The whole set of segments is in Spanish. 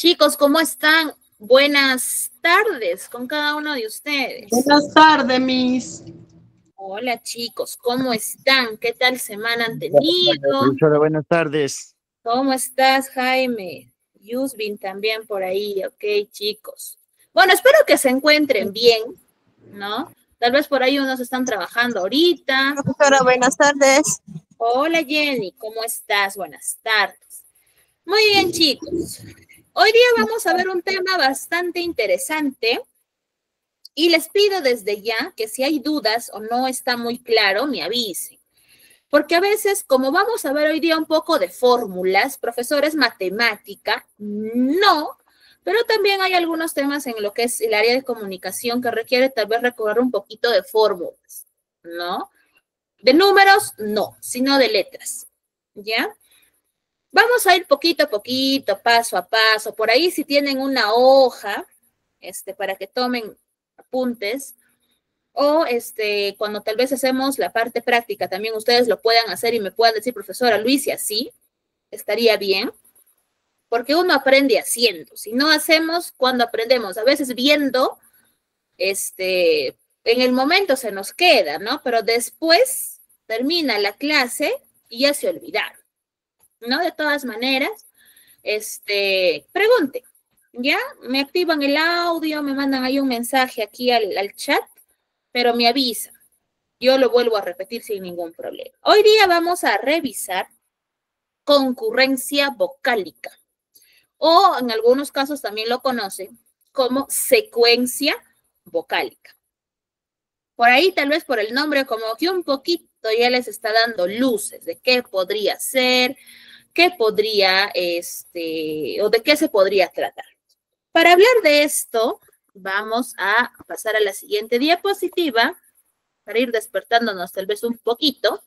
Chicos, ¿cómo están? Buenas tardes con cada uno de ustedes. Buenas tardes, Miss. Hola chicos, ¿cómo están? ¿Qué tal semana han tenido? Profesora, buenas tardes. ¿Cómo estás, Jaime? Yusvin también por ahí, ok, chicos. Bueno, espero que se encuentren bien, ¿no? Tal vez por ahí unos están trabajando ahorita. Profesora, buenas tardes. Hola Jenny, ¿cómo estás? Buenas tardes. Muy bien, chicos. Hoy día vamos a ver un tema bastante interesante y les pido desde ya que si hay dudas o no está muy claro, me avisen. Porque a veces, como vamos a ver hoy día un poco de fórmulas, profesores matemática, no, pero también hay algunos temas en lo que es el área de comunicación que requiere tal vez recordar un poquito de fórmulas, ¿no? De números, no, sino de letras, ¿ya? Vamos a ir poquito a poquito, paso a paso. Por ahí si tienen una hoja, para que tomen apuntes, o cuando tal vez hacemos la parte práctica, también ustedes lo puedan hacer y me puedan decir, profesora Luis, y así, estaría bien, porque uno aprende haciendo. Si no hacemos, cuando aprendemos, a veces viendo, en el momento se nos queda, ¿no? Pero después termina la clase y ya se olvidaron, ¿no? De todas maneras, pregunte, ¿ya? Me activan el audio, me mandan ahí un mensaje aquí al chat, pero me avisan. Yo lo vuelvo a repetir sin ningún problema. Hoy día vamos a revisar concurrencia vocálica, o en algunos casos también lo conocen como secuencia vocálica. Por ahí tal vez por el nombre como que un poquito ya les está dando luces de qué podría ser, qué podría, o de qué se podría tratar. Para hablar de esto, vamos a pasar a la siguiente diapositiva para ir despertándonos tal vez un poquito.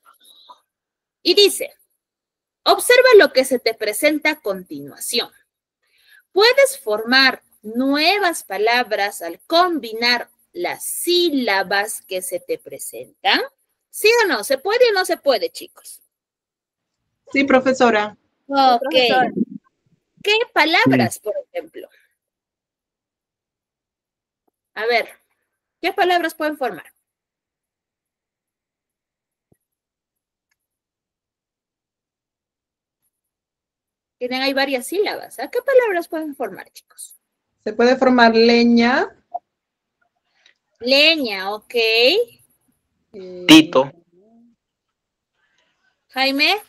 Y dice, observa lo que se te presenta a continuación. Puedes formar nuevas palabras al combinar las sílabas que se te presentan. ¿Sí o no? ¿Se puede o no se puede, chicos? Sí, profesora. Ok. Profesora. ¿Qué palabras, por ejemplo? A ver, ¿qué palabras pueden formar? Tienen ahí varias sílabas. ¿A qué palabras pueden formar, chicos? Se puede formar leña. Leña, ok. Tito. Jaime.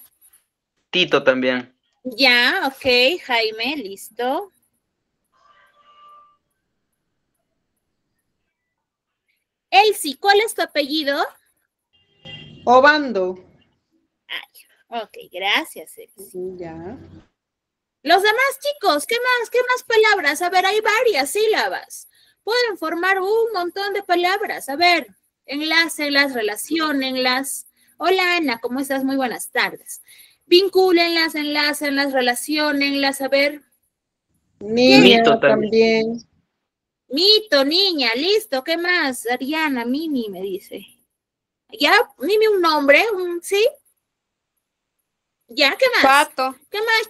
Tito también. Ya, ok, Jaime, listo. Elsie, ¿cuál es tu apellido? Obando. Ok, gracias, Elsie. Sí, ya. Los demás chicos, ¿qué más? ¿Qué más palabras? A ver, hay varias sílabas. Pueden formar un montón de palabras. A ver, enlácenlas, relaciónenlas. Hola, Ana, ¿cómo estás? Muy buenas tardes. Vincúlenlas, enlácenlas, relaciónenlas. A ver. Niña Mito también. Mito, niña, listo. ¿Qué más? Ariana, Mimi me dice. Ya, dime un nombre, ¿sí? Ya, ¿qué más? Pato. ¿Qué más?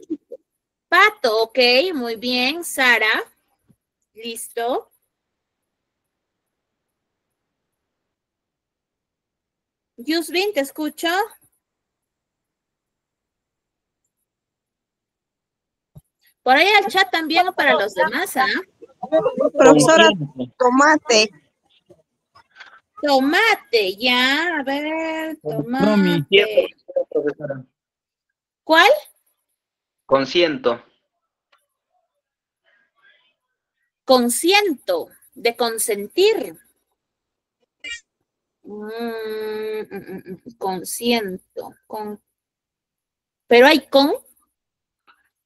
Pato, ok, muy bien. Sara, listo. Yusvin, te escucho. Por ahí al chat también para los demás, ¿ah? Profesora, tomate. Tomate, ya, a ver, Romy. tomate. ¿Cuál? Consiento. Consiento, de consentir. Consiento, pero hay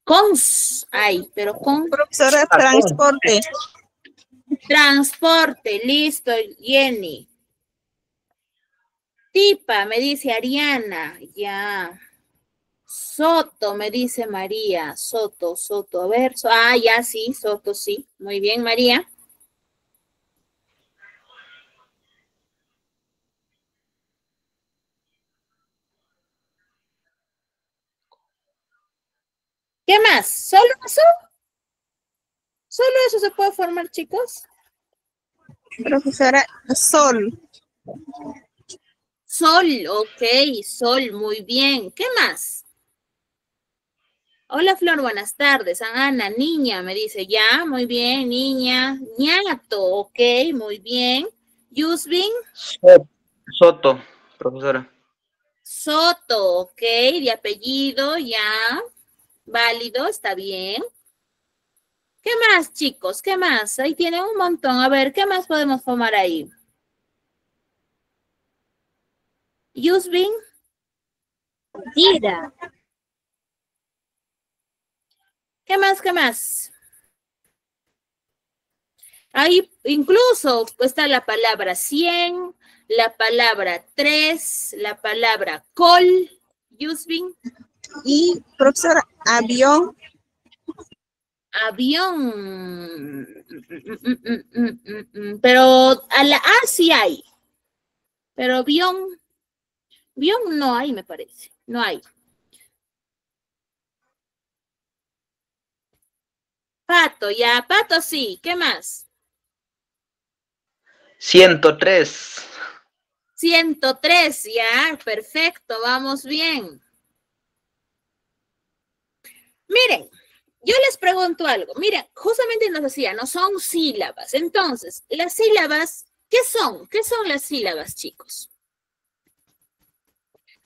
cons hay, pero con Profesora, transporte. transporte, listo, Jenny. Tipa, me dice Ariana, ya. Soto, me dice María. Soto, Soto. A ver, ya sí, Soto, sí. Muy bien, María. ¿Qué más? ¿Solo eso? ¿Solo eso se puede formar, chicos? Profesora, sol. Sol, ok, sol, muy bien. ¿Qué más? Hola, Flor, buenas tardes. Ana, niña, me dice, ya, muy bien, niña. Ñato, ok, muy bien. Yusbin, Soto, profesora. Soto, ok, de apellido, ya. Válido, está bien. ¿Qué más, chicos? ¿Qué más? Ahí tienen un montón. A ver, ¿qué más podemos formar ahí? Yusbin, Ira. ¿Qué más? ¿Qué más? Ahí incluso está la palabra 100, la palabra 3, la palabra col, Yusbin, Y profesora, avión. avión. Pero a la A sí hay. Pero avión no hay, me parece. No hay. Pato, ya, pato sí. ¿Qué más? 103. 103, ya, perfecto, vamos bien. Miren, yo les pregunto algo. Miren, justamente nos decía, no son sílabas. Entonces, las sílabas, ¿qué son? ¿Qué son las sílabas, chicos?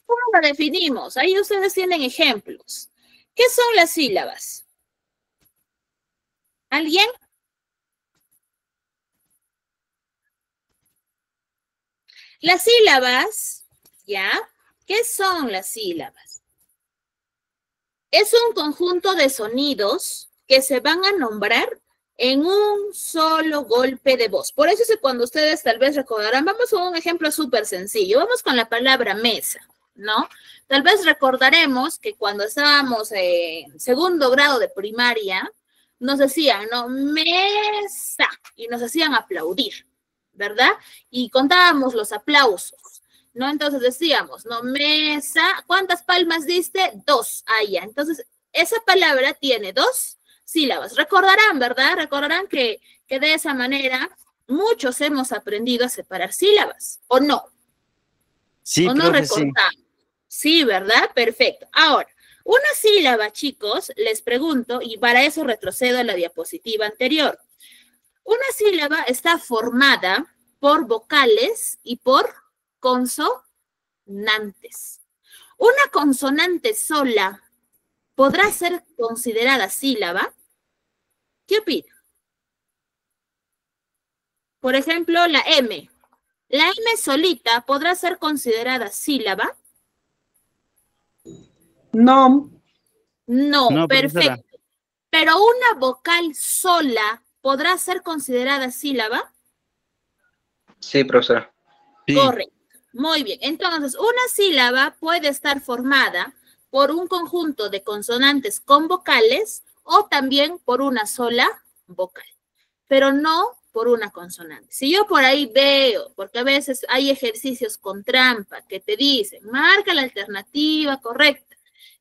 ¿Cómo lo definimos? Ahí ustedes tienen ejemplos. ¿Qué son las sílabas? ¿Alguien? Las sílabas, ¿ya? ¿Qué son las sílabas? Es un conjunto de sonidos que se van a nombrar en un solo golpe de voz. Por eso es que cuando ustedes tal vez recordarán, vamos con un ejemplo súper sencillo. Vamos con la palabra mesa, ¿no? Tal vez recordaremos que cuando estábamos en segundo grado de primaria, nos decían, ¿no? Mesa, y nos hacían aplaudir, ¿verdad? Y contábamos los aplausos, ¿no? Entonces decíamos, ¿no? Mesa, ¿cuántas palmas diste? 2, ya. Entonces, esa palabra tiene 2 sílabas. Recordarán, ¿verdad? Recordarán que de esa manera muchos hemos aprendido a separar sílabas, ¿o no? Sí, ¿O no profe, sí. recordamos? Sí, ¿verdad? Perfecto. Ahora, una sílaba, chicos, les pregunto, y para eso retrocedo a la diapositiva anterior. Una sílaba está formada por vocales y por consonantes. Una consonante sola podrá ser considerada sílaba. ¿Qué opina? Por ejemplo, la M. ¿La M solita podrá ser considerada sílaba? No, No, No, profesora. perfecto. Pero una vocal sola podrá ser considerada sílaba. Sí, profesora. Sí. Correcto. Muy bien. Entonces, una sílaba puede estar formada por un conjunto de consonantes con vocales o también por una sola vocal, pero no por una consonante. Si yo por ahí veo, porque a veces hay ejercicios con trampa que te dicen, marca la alternativa correcta,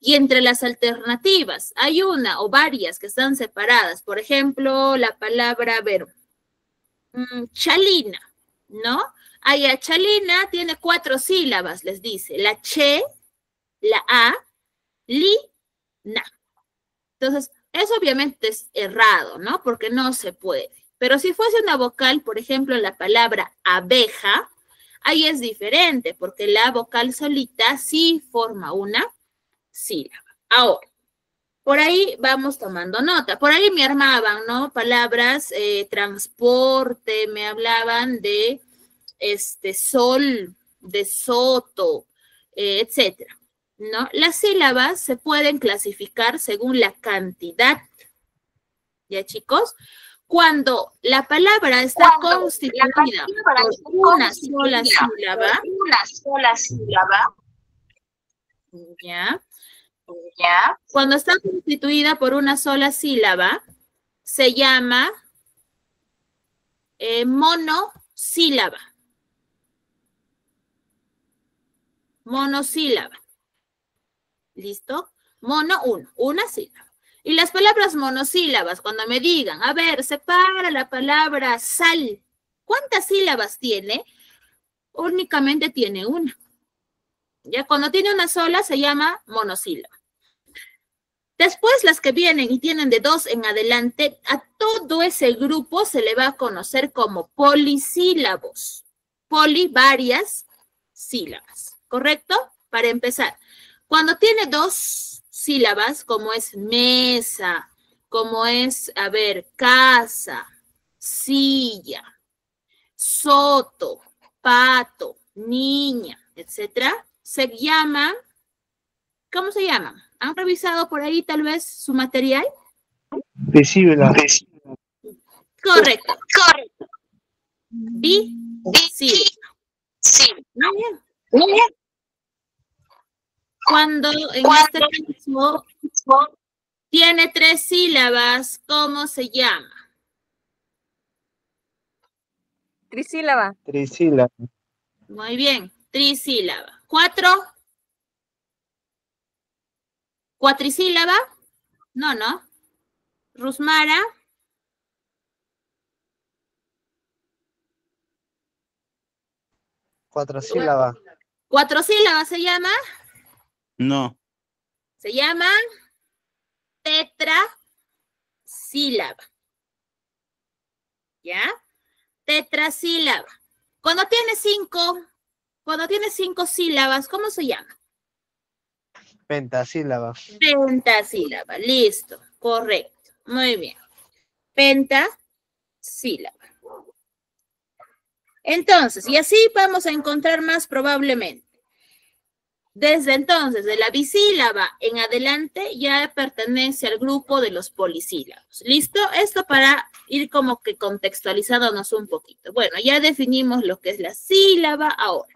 y entre las alternativas hay una o varias que están separadas, por ejemplo, la palabra, a ver, chalina, ¿no? Allá, chalina tiene 4 sílabas, les dice, la che, la a, li, na. Entonces, eso obviamente es errado, ¿no? Porque no se puede. Pero si fuese una vocal, por ejemplo, la palabra abeja, ahí es diferente, porque la vocal solita sí forma una sílaba. Ahora, por ahí vamos tomando nota. Por ahí me armaban, ¿no? Palabras, transporte, me hablaban de sol, de soto, etcétera, ¿no? Las sílabas se pueden clasificar según la cantidad, ¿ya, chicos? Cuando la palabra está constituida por una sola sílaba, ¿ya? Cuando está constituida por una sola sílaba, se llama monosílaba. Monosílaba. ¿Listo? Mono, una sílaba. Y las palabras monosílabas, cuando me digan, a ver, separa la palabra sal, ¿cuántas sílabas tiene? Únicamente tiene una. Ya cuando tiene una sola se llama monosílaba. Después las que vienen y tienen de 2 en adelante, a todo ese grupo se le va a conocer como polisílabos. Poli, varias sílabas, ¿correcto? Para empezar, cuando tiene 2 sílabas, como es mesa, como es, a ver, casa, silla, soto, pato, niña, etcétera, se llaman, ¿cómo se llaman? ¿Han revisado por ahí tal vez su material? Bisílaba. Correcto. Bisílaba. Muy bien. Cuando en este caso tiene 3 sílabas, ¿cómo se llama? Trisílaba. Trisílaba. Muy bien, trisílaba. 4. ¿Cuatrisílaba? No. Rusmara. Cuatrosílaba. 4 sílabas se llama. No. Se llama tetrasílaba. ¿Ya? Tetrasílaba. Cuando tiene 5 sílabas, ¿cómo se llama? Pentasílaba. Pentasílaba. Listo. Correcto. Muy bien. Pentasílaba. Entonces, y así vamos a encontrar más probablemente. Desde entonces, de la bisílaba en adelante, ya pertenece al grupo de los polisílabos. ¿Listo? Esto para ir como que contextualizándonos un poquito. Bueno, ya definimos lo que es la sílaba ahora.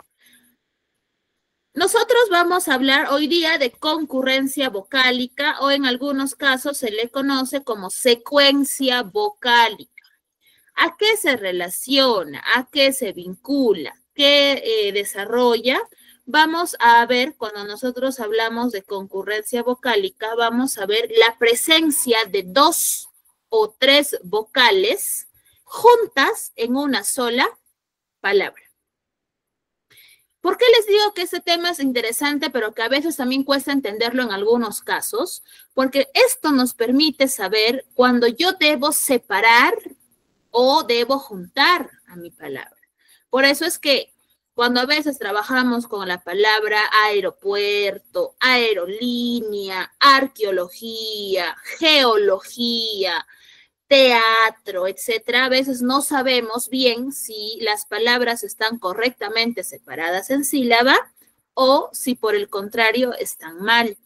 Nosotros vamos a hablar hoy día de concurrencia vocálica o en algunos casos se le conoce como secuencia vocálica. ¿A qué se relaciona? ¿A qué se vincula? ¿Qué desarrolla? Vamos a ver, cuando nosotros hablamos de concurrencia vocálica, vamos a ver la presencia de 2 o 3 vocales juntas en una sola palabra. ¿Por qué les digo que este tema es interesante, pero que a veces también cuesta entenderlo en algunos casos? Porque esto nos permite saber cuando yo debo separar o debo juntar a mi palabra. Por eso es que cuando a veces trabajamos con la palabra aeropuerto, aerolínea, arqueología, geología, teatro, etcétera, a veces no sabemos bien si las palabras están correctamente separadas en sílaba o si por el contrario están mal.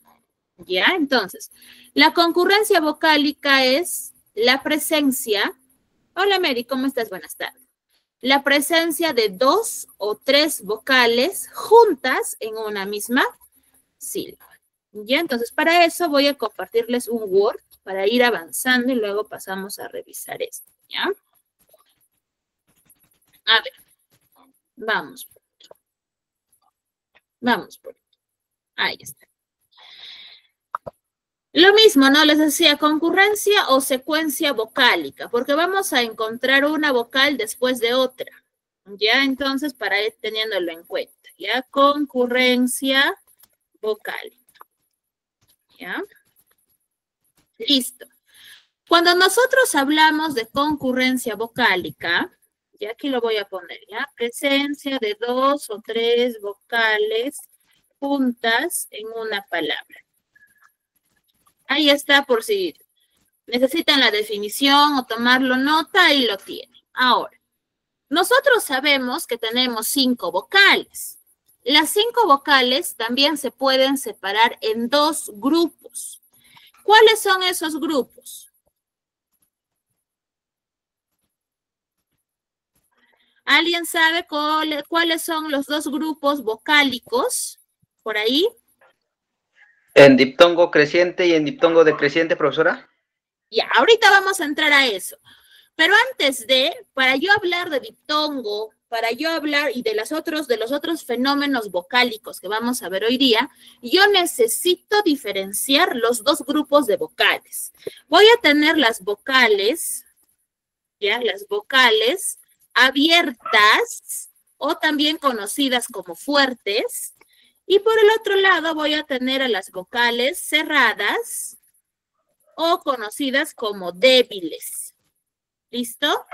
¿Ya? Entonces, la concurrencia vocálica es la presencia. Hola Mary, ¿cómo estás? Buenas tardes. La presencia de 2 o 3 vocales juntas en una misma sílaba. ¿Ya? Entonces, para eso voy a compartirles un Word para ir avanzando y luego pasamos a revisar esto, ¿ya? A ver, vamos. Vamos por aquí. Ahí está. Lo mismo, ¿no? Les decía concurrencia o secuencia vocálica, porque vamos a encontrar una vocal después de otra, ¿ya? Entonces, para ir teniéndolo en cuenta, ¿ya? Concurrencia vocálica, ¿ya? Listo. Cuando nosotros hablamos de concurrencia vocálica, y aquí lo voy a poner, ¿ya? Presencia de 2 o 3 vocales juntas en una palabra. Ahí está por si necesitan la definición o tomarlo nota, ahí lo tienen. Ahora, nosotros sabemos que tenemos 5 vocales. Las 5 vocales también se pueden separar en 2 grupos. ¿Cuáles son esos grupos? ¿Alguien sabe cuáles son los 2 grupos vocálicos por ahí? En diptongo creciente y en diptongo decreciente, profesora. Ya, ahorita vamos a entrar a eso. Pero antes de, para yo hablar de diptongo para yo hablar y de los otros fenómenos vocálicos que vamos a ver hoy día, yo necesito diferenciar los dos grupos de vocales. Voy a tener las vocales, ¿ya? Las vocales abiertas o también conocidas como fuertes. Y por el otro lado voy a tener a las vocales cerradas o conocidas como débiles. ¿Listo?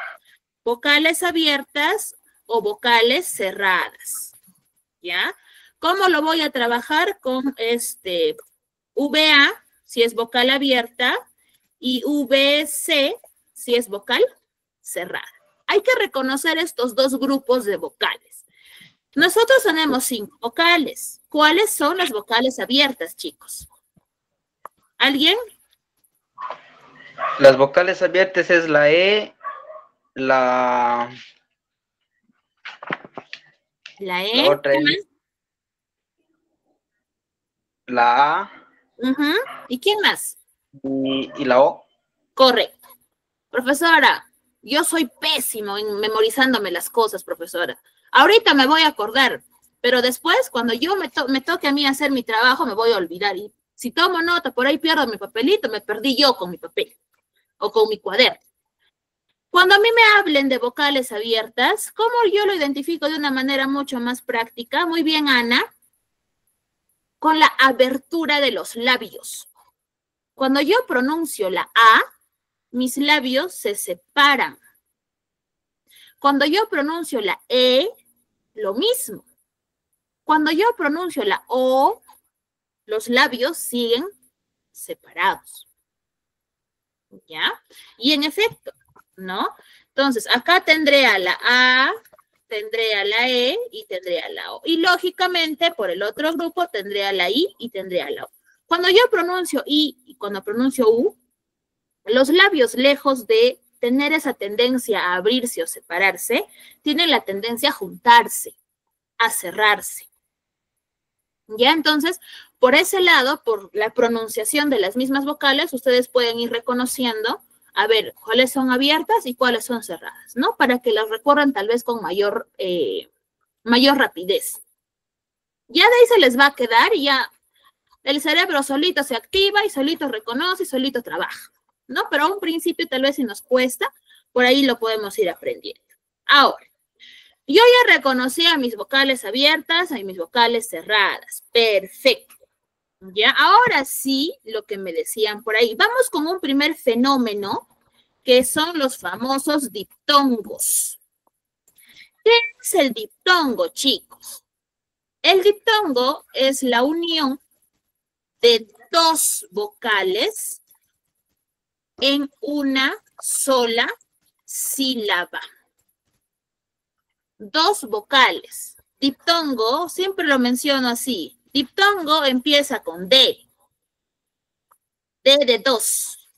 Vocales abiertas o vocales cerradas. ¿Ya? ¿Cómo lo voy a trabajar? Con VA, si es vocal abierta, y VC, si es vocal cerrada. Hay que reconocer estos dos grupos de vocales. Nosotros tenemos 5 vocales. ¿Cuáles son las vocales abiertas, chicos? ¿Alguien? Las vocales abiertas es la E, la La otra ¿qué es más? la A ¿Y quién más? y la O. Correcto. Profesora, yo soy pésimo en memorizándome las cosas, profesora. Ahorita me voy a acordar, pero después, cuando yo me toque a mí hacer mi trabajo, me voy a olvidar. Y si tomo nota, por ahí pierdo mi papelito, me perdí yo con mi papel o con mi cuaderno. Cuando a mí me hablen de vocales abiertas, ¿cómo yo lo identifico de una manera mucho más práctica? Muy bien, Ana. Con la abertura de los labios. Cuando yo pronuncio la A, mis labios se separan. Cuando yo pronuncio la E, lo mismo. Cuando yo pronuncio la O, los labios siguen separados. ¿Ya? Y en efecto, ¿no? Entonces, acá tendré a la A, tendré a la E y tendré a la O. Y lógicamente, por el otro grupo, tendré a la I y tendré a la O. Cuando yo pronuncio I y cuando pronuncio U, los labios, lejos de tener esa tendencia a abrirse o separarse, tienen la tendencia a juntarse, a cerrarse. ¿Ya? Entonces, por ese lado, por la pronunciación de las mismas vocales, ustedes pueden ir reconociendo, a ver, cuáles son abiertas y cuáles son cerradas, ¿no? Para que las recorran tal vez con mayor rapidez. Ya de ahí se les va a quedar y ya el cerebro solito se activa y solito reconoce y solito trabaja, ¿no? Pero a un principio tal vez si nos cuesta, por ahí lo podemos ir aprendiendo. Ahora, yo ya reconocí a mis vocales abiertas, a mis vocales cerradas. Perfecto. Ya, ahora sí, lo que me decían por ahí. Vamos con un primer fenómeno, que son los famosos diptongos. ¿Qué es el diptongo, chicos? El diptongo es la unión de dos vocales en una sola sílaba. Dos vocales. Diptongo, siempre lo menciono así. Diptongo empieza con D. D de dos.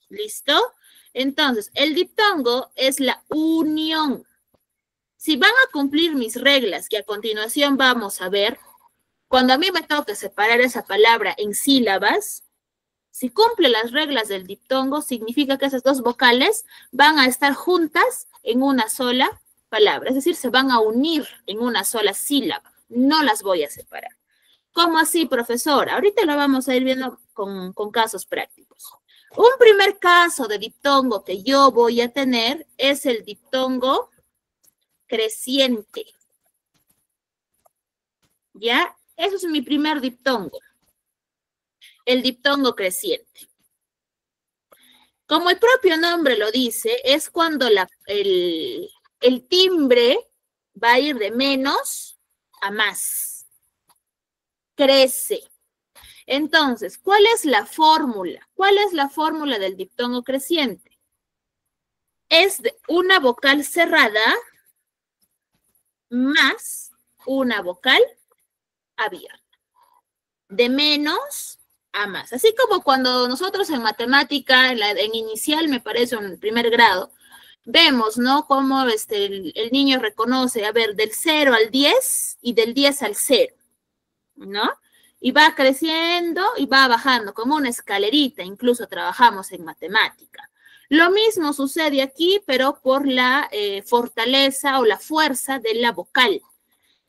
¿Listo? Entonces, el diptongo es la unión. Si van a cumplir mis reglas, que a continuación vamos a ver, cuando a mí me toque separar esa palabra en sílabas, si cumple las reglas del diptongo, significa que esas dos vocales van a estar juntas en una sola palabra, es decir, se van a unir en una sola sílaba, no las voy a separar. ¿Cómo así, profesora? Ahorita lo vamos a ir viendo con casos prácticos. Un primer caso de diptongo que yo voy a tener es el diptongo creciente. ¿Ya? Eso es mi primer diptongo. El diptongo creciente. Como el propio nombre lo dice, es cuando el timbre va a ir de menos a más. Crece. Entonces, ¿cuál es la fórmula? ¿Cuál es la fórmula del diptongo creciente? Es una vocal cerrada más una vocal abierta. De menos a más. Así como cuando nosotros en matemática, en inicial, me parece, en el primer grado, vemos, ¿no? Cómo el niño reconoce, a ver, del 0 al 10 y del 10 al 0, ¿no? Y va creciendo y va bajando, como una escalerita, incluso trabajamos en matemática. Lo mismo sucede aquí, pero por la fortaleza o la fuerza de la vocal.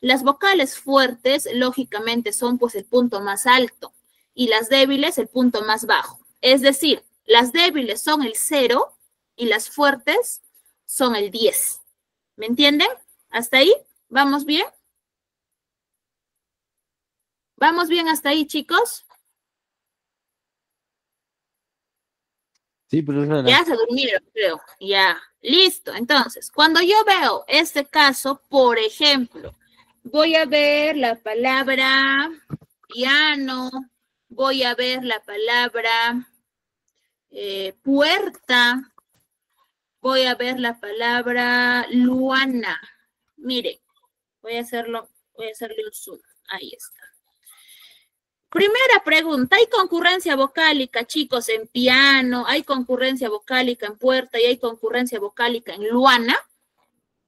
Las vocales fuertes, lógicamente, son pues el punto más alto y las débiles el punto más bajo. Es decir, las débiles son el 0 y las fuertes son el 10. ¿Me entienden? ¿Hasta ahí? ¿Vamos bien? ¿Vamos bien hasta ahí, chicos? Sí, profesora. Ya se durmieron, creo. Ya, listo. Entonces, cuando yo veo este caso, por ejemplo, voy a ver la palabra piano, voy a ver la palabra puerta, voy a ver la palabra Luana. Miren, voy a hacerle un zoom. Ahí está. Primera pregunta, ¿hay concurrencia vocálica, chicos, en piano? ¿Hay concurrencia vocálica en puerta y hay concurrencia vocálica en Luana?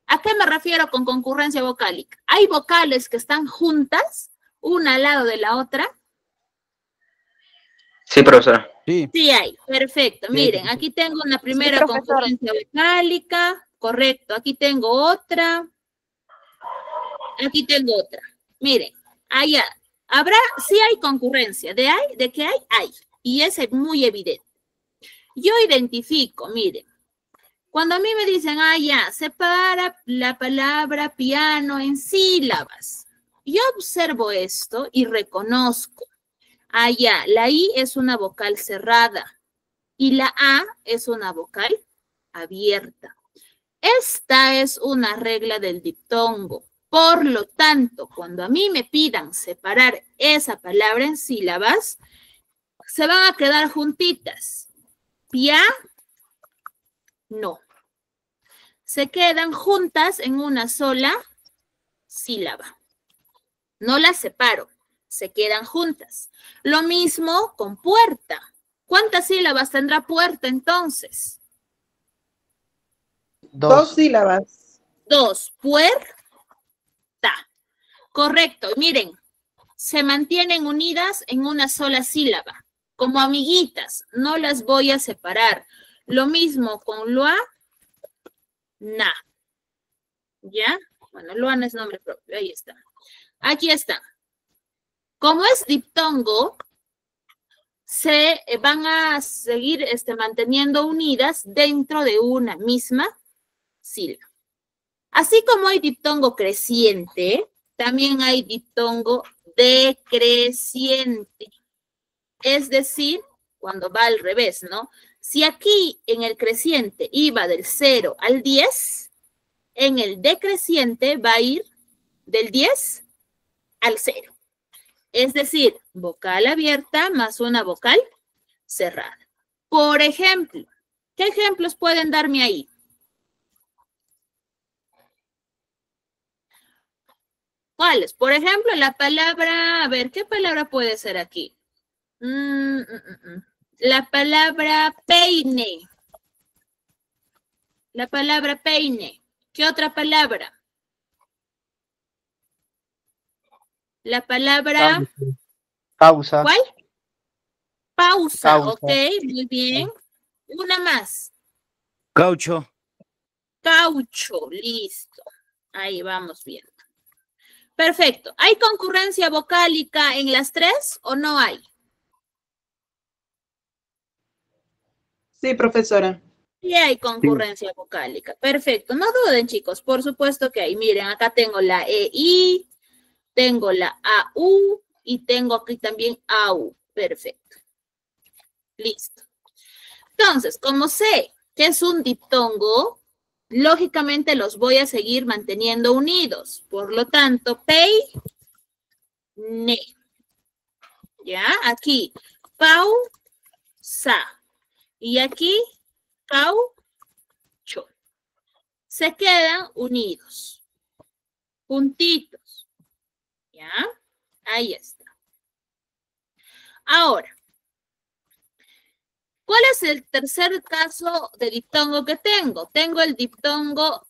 ¿A qué me refiero con concurrencia vocálica? ¿Hay vocales que están juntas, una al lado de la otra? Sí, profesora. Sí. Sí hay, perfecto. Sí, Miren, sí. aquí tengo una primera Sí, profesora. concurrencia vocálica, correcto. Aquí tengo otra. Aquí tengo otra. Miren, allá. Sí hay concurrencia. ¿De qué hay? Hay. Y es muy evidente. Yo identifico, miren. Cuando a mí me dicen, ya, separa la palabra piano en sílabas. Yo observo esto y reconozco. Ya, la I es una vocal cerrada y la A es una vocal abierta. Esta es una regla del diptongo. Por lo tanto, cuando a mí me pidan separar esa palabra en sílabas, se van a quedar juntitas. Pia, no. Se quedan juntas en una sola sílaba. No las separo, se quedan juntas. Lo mismo con puerta. ¿Cuántas sílabas tendrá puerta entonces? 2 sílabas. 2. Puerta. Correcto. Miren, se mantienen unidas en una sola sílaba, como amiguitas. No las voy a separar. Lo mismo con Luana. ¿Ya? Bueno, Luana es nombre propio. Ahí está. Aquí está. Como es diptongo, se van a seguir manteniendo unidas dentro de una misma sílaba. Así como hay diptongo creciente, también hay diptongo decreciente. Es decir, cuando va al revés, ¿no? Si aquí en el creciente iba del 0 al 10, en el decreciente va a ir del 10 al 0. Es decir, vocal abierta más una vocal cerrada. Por ejemplo, ¿qué ejemplos pueden darme ahí? ¿Cuáles? Por ejemplo, la palabra, a ver, ¿qué palabra puede ser aquí? La palabra peine. La palabra peine. ¿Qué otra palabra? La palabra... Pausa. ¿Cuál? Pausa, Pausa. ok, muy bien. Una más. Caucho. Caucho, listo. Ahí vamos viendo. Perfecto. ¿Hay concurrencia vocálica en las tres o no hay? Sí, profesora. Sí hay concurrencia vocálica. Perfecto. No duden, chicos. Por supuesto que hay. Miren, acá tengo la EI, tengo la AU y tengo aquí también AU. Perfecto. Listo. Entonces, como sé que es un diptongo, lógicamente los voy a seguir manteniendo unidos. Por lo tanto, pei, ne. ¿Ya? Aquí, pau, sa. Y aquí, caucho. Se quedan unidos. Juntitos. ¿Ya? Ahí está. Ahora, ¿cuál es el tercer caso de diptongo que tengo? Tengo el diptongo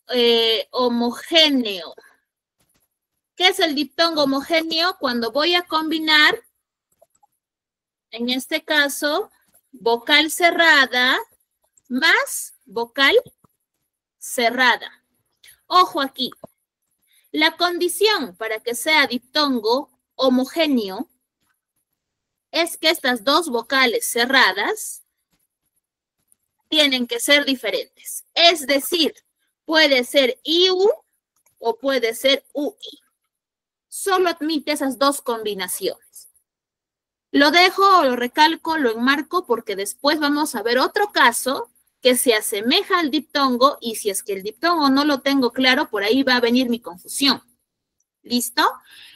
homogéneo. ¿Qué es el diptongo homogéneo? Cuando voy a combinar, en este caso, vocal cerrada más vocal cerrada. Ojo aquí. La condición para que sea diptongo homogéneo es que estas dos vocales cerradas tienen que ser diferentes. Es decir, puede ser IU o puede ser UI. Solo admite esas dos combinaciones. Lo dejo, lo recalco, lo enmarco porque después vamos a ver otro caso que se asemeja al diptongo y si es que el diptongo no lo tengo claro, por ahí va a venir mi confusión. ¿Listo?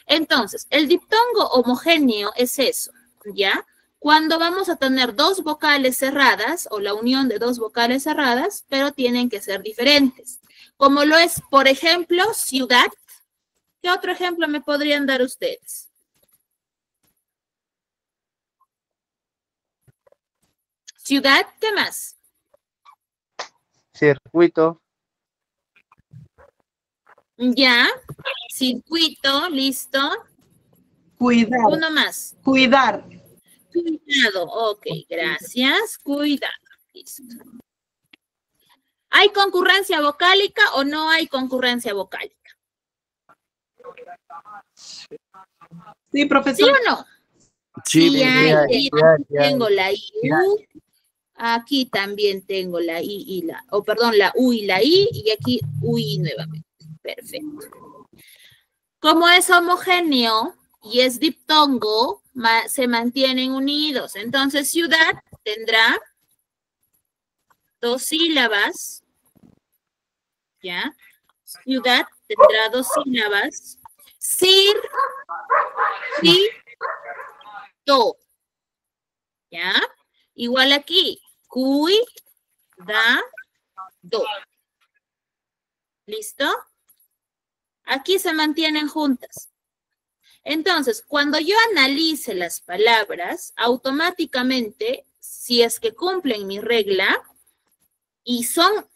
Entonces, el diptongo homogéneo es eso, ¿ya? Cuando vamos a tener dos vocales cerradas o la unión de dos vocales cerradas, pero tienen que ser diferentes. Como lo es, por ejemplo, ciudad. ¿Qué otro ejemplo me podrían dar ustedes? Ciudad, ¿qué más? Circuito. Ya, circuito, listo. Cuidar. Uno más. Cuidar. Cuidado, ok, gracias. Cuidado, listo. ¿Hay concurrencia vocálica o no hay concurrencia vocálica? Sí, ¿Sí profesor. o no? Sí, Sí, hay. aquí tengo la I, U. Aquí también tengo la I y la, la U y la I, y aquí UI nuevamente. Perfecto. Como es homogéneo y es diptongo, se mantienen unidos. Entonces, ciudad tendrá dos sílabas. ¿Ya? Ciudad tendrá dos sílabas. Cir, si, do. ¿Ya? Igual aquí. Cui, da, do. ¿Listo? Aquí se mantienen juntas. Entonces, cuando yo analice las palabras, automáticamente, si es que cumplen mi regla y son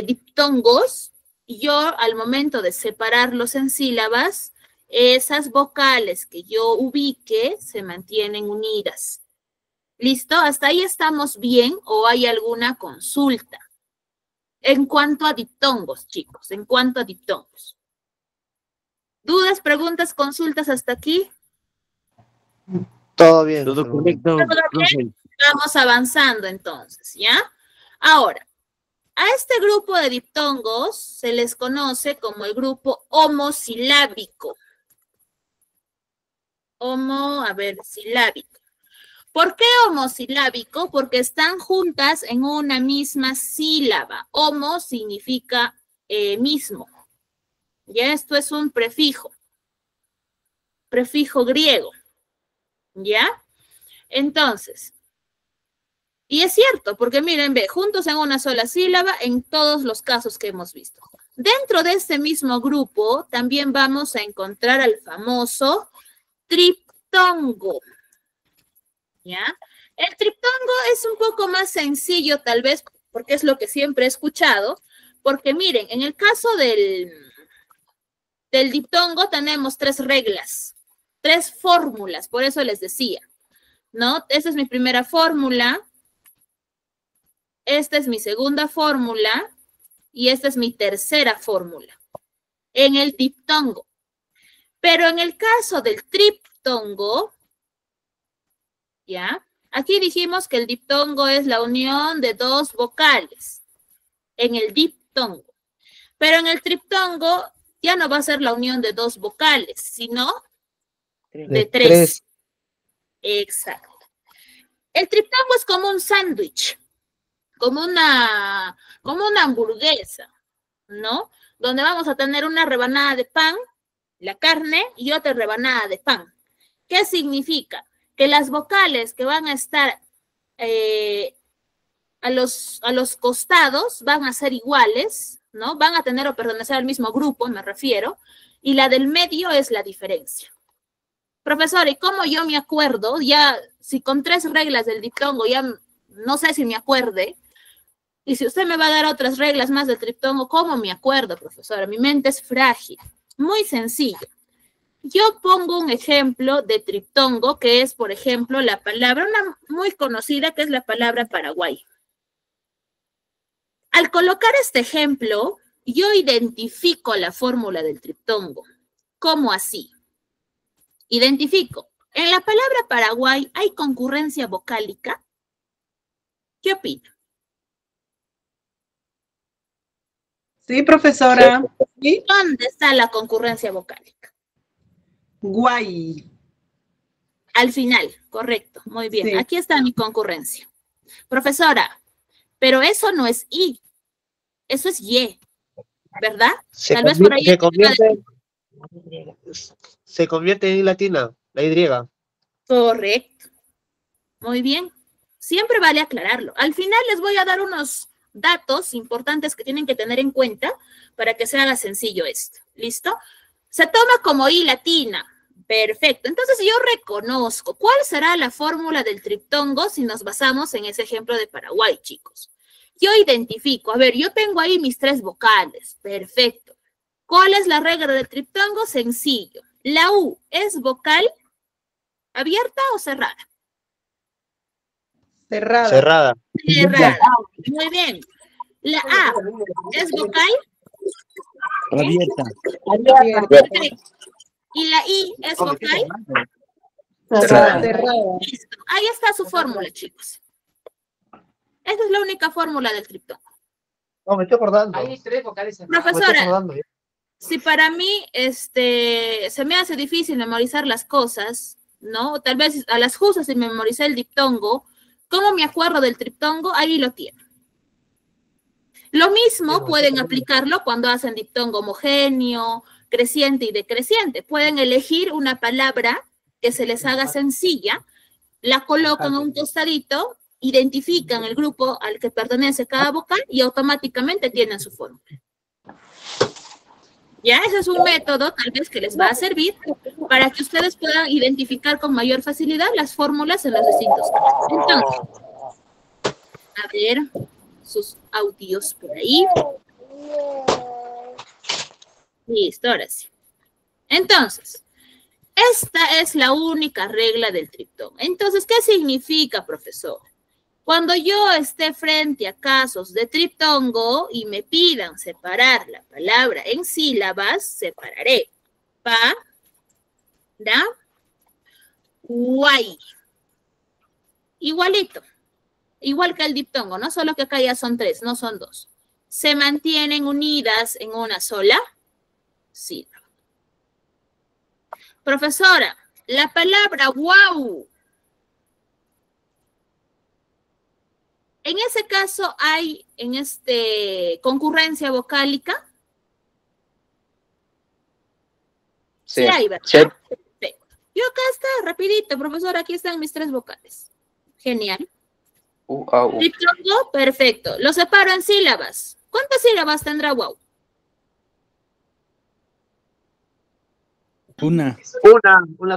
diptongos, yo al momento de separarlos en sílabas, esas vocales que yo ubique se mantienen unidas. ¿Listo? ¿Hasta ahí estamos bien o hay alguna consulta? En cuanto a diptongos, chicos, en cuanto a diptongos. ¿Dudas, preguntas, consultas hasta aquí? Todo bien. Todo correcto. ¿Todo bien? Vamos avanzando entonces, ¿ya? Ahora, a este grupo de diptongos se les conoce como el grupo homosilábico. Silábico. ¿Por qué homosilábico? Porque están juntas en una misma sílaba. Homo significa mismo. Ya esto es un prefijo griego. ¿Ya? Entonces, y es cierto, porque miren, ve, juntos en una sola sílaba en todos los casos que hemos visto. Dentro de este mismo grupo también vamos a encontrar al famoso triptongo. ¿Ya? El triptongo es un poco más sencillo tal vez, porque es lo que siempre he escuchado, porque miren, en el caso del diptongo tenemos tres reglas, tres fórmulas, por eso les decía, ¿no? Esta es mi primera fórmula, esta es mi segunda fórmula y esta es mi tercera fórmula en el diptongo. Pero en el caso del triptongo, ¿ya? Aquí dijimos que el diptongo es la unión de dos vocales en el diptongo. Pero en el triptongo ya no va a ser la unión de dos vocales, sino de tres. Exacto. El triptongo es como un sándwich, como una hamburguesa, ¿no? Donde vamos a tener una rebanada de pan, la carne, y otra rebanada de pan. ¿Qué significa? Que las vocales que van a estar a los costados van a ser iguales, ¿no? Van a tener o pertenecer al mismo grupo, me refiero, y la del medio es la diferencia. Profesor, ¿y cómo yo me acuerdo? Ya, si con tres reglas del diptongo ya no sé si me acuerde, y si usted me va a dar otras reglas más del triptongo, ¿cómo me acuerdo, profesora? Mi mente es frágil. Muy sencillo. Yo pongo un ejemplo de triptongo, que es, por ejemplo, la palabra, una muy conocida, que es la palabra Paraguay. Al colocar este ejemplo, yo identifico la fórmula del triptongo. ¿Cómo así? Identifico. En la palabra Paraguay hay concurrencia vocálica. ¿Qué opina? Sí, profesora. ¿Sí? ¿Dónde está la concurrencia vocálica? Guay. Al final, correcto. Muy bien. Sí. Aquí está mi concurrencia. Profesora, pero eso no es I, eso es Y, ¿verdad? Tal vez por ahí. Se convierte en I latina, la Y. Correcto. Muy bien. Siempre vale aclararlo. Al final les voy a dar unos datos importantes que tienen que tener en cuenta para que se haga sencillo esto. ¿Listo? Se toma como I latina. Perfecto. Entonces yo reconozco cuál será la fórmula del triptongo si nos basamos en ese ejemplo de Paraguay, chicos. Yo identifico, a ver, yo tengo ahí mis 3 vocales. Perfecto. ¿Cuál es la regla del triptongo? Sencillo. La U es vocal abierta o cerrada. Cerrada. Cerrada. Cerrada. Muy bien. La A es vocal Abierta. perfecto. Y la I es vocal Cerrada. listo. Ahí está su fórmula, chicos. Esa es la única fórmula del triptongo. No, me estoy acordando. Hay 3 vocales en Profesora, si para mí se me hace difícil memorizar las cosas, ¿no? Tal vez a las justas si memoricé el diptongo, ¿cómo me acuerdo del triptongo? Ahí lo tienen. Lo mismo pueden aplicarlo cuando hacen diptongo homogéneo, creciente y decreciente. Pueden elegir una palabra que se les haga sencilla, la colocan a un costadito, identifican el grupo al que pertenece cada vocal y automáticamente tienen su fórmula. Ya, ese es un método tal vez que les va a servir para que ustedes puedan identificar con mayor facilidad las fórmulas en los distintos casos. Entonces, a ver sus audios por ahí. Listo, ahora sí. Entonces, esta es la única regla del triptongo. Entonces, ¿qué significa, profesor? Cuando yo esté frente a casos de triptongo y me pidan separar la palabra en sílabas, separaré pa, da, guay. Igualito. Igual que el diptongo, ¿no? Solo que acá ya son 3, no son 2. Se mantienen unidas en una sola sílaba. Profesora, la palabra wow. En ese caso hay concurrencia vocálica. Sí hay, ¿verdad? Sí. Perfecto. Yo acá está, rapidito, profesor, aquí están mis 3 vocales. Genial. Triptongo, perfecto. Lo separo en sílabas. ¿Cuántas sílabas tendrá wow? Una